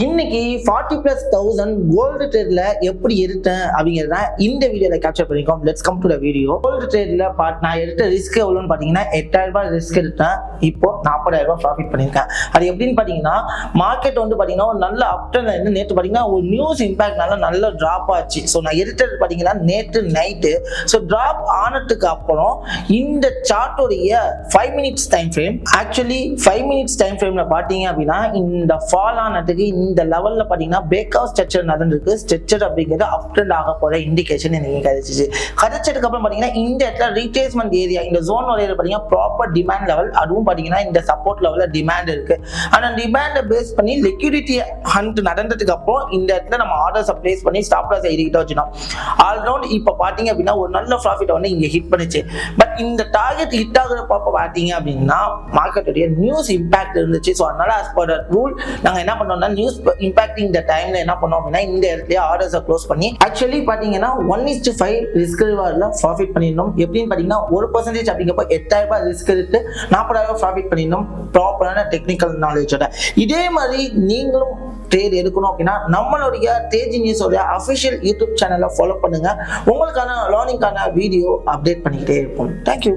இன்னைக்கு 40,000 கோல்டு ட்ரேட்ல எப்படி எடுத்தேன் அப்படிங்கிறத இந்த வீடியோல கேப்சர் பண்ணிருக்கோம். Let's come to the video. Gold ட்ரேட்ல நான் எடுத்த ரிஸ்க் எவ்வளவுன்னு பாத்தீங்கன்னா 8,000 ரூபாய் ரிஸ்க் எடுத்தேன். இப்போ 40,000 ரூபாய் ப்ராஃபிட் பண்ணிருக்கேன். அது எப்படின்னு பாத்தீங்கன்னா மார்க்கெட் வந்து பாத்தீங்கன்னா ஒரு நல்ல அப்டர்ன்ல இருந்து நேற்று பாத்தீங்கன்னா ஒரு நியூஸ் இம்பாக்ட்னால நல்ல டிராப் ஆச்சு. ஸோ நான் எடுத்தது பாத்தீங்கன்னா நேற்று நைட்டு. ஸோ டிராப் ஆனதுக்கு அப்புறம் இந்த சார்ட்டோடைய 5 minutes time frame, actually 5 minutes time ஃப்ரேம்ல பாத்தீங்க அப்படின்னா இந்த ஃபால் ஆனதுக்கு இந்த லெவல்ல பாத்தீங்கன்னா பிரேக் அவுட் ஸ்ட்ரக்சர் நடந்திருக்கு. ஸ்ட்ரக்சர் அப்படிங்கிறது அப் ட்ரெண்ட் ஆக போற இண்டிகேஷன் நீங்க கிடைச்சிச்சு. கிடைச்சதுக்கு அப்புறம் பாத்தீங்கன்னா இந்த இடத்துல ரீட்ரேஸ்மெண்ட் ஏரியா, இந்த ஜோன் வரையில பாத்தீங்கன்னா ப்ராப்பர் டிமாண்ட் லெவல், அதுவும் பாத்தீங்கன்னா இந்த சப்போர்ட் லெவல்ல டிமாண்ட் இருக்கு. ஆனா டிமாண்டை பேஸ் பண்ணி லிக்விடிட்டி ஹண்ட் நடந்ததுக்கு அப்புறம் இந்த இடத்துல நம்ம ஆர்டர்ஸ் பிளேஸ் பண்ணி ஸ்டாப் லாஸ் ஐடிக்கிட்ட வச்சுனோம். ஆல்ரவுண்ட் இப்ப பாத்தீங்க அப்படின்னா ஒரு நல்ல ப்ராஃபிட் வந்து இங்க ஹிட் பண்ணிச்சு. பட் இந்த டார்கெட் ஹிட் ஆகுறப்ப பாத்தீங்க அப்படின்னா மார்க்கெட்டுடைய நியூஸ் இம்பாக்ட் இருந்துச்சு. ஸோ அதனால as per the rule நாங்க என்ன பண்ணோம்னா நியூஸ் இம்பாக்டிங் த டைம்ல என்ன பண்ணோம் அப்படின்னா இந்த இடத்துல ஆர்டர்ஸை க்ளோஸ் பண்ணி ஆக்சுவலி பாத்தீங்கன்னா 1:5 ரிஸ்க் ரிவார்ட்ல ப்ராஃபிட் பண்ணிருந்தோம். எப்படின்னு பாத்தீங்கன்னா 1% அப்படிங்கப்போ 8,000 ரூபாய் ரிஸ்க் எடுத்து 40,000 ப்ராஃபிட் பண்ணிருந்தோம் ப்ராப்பரான டெக்னிக்கல் நாலேஜோட. இதே மாதிரி நீங்களும் ட்ரேட் எடுக்கணும் அப்படின்னா நம்மளுடைய TRADEGENIUZ அஃபிஷியல் யூடியூப் சேனலை ஃபாலோ பண்ணுங்க. உங்களுக்கான லேர்னிங்கான வீடியோ அப்டேட் பண்ணிக்கிட்டே இருப்போம். தேங்க்யூ.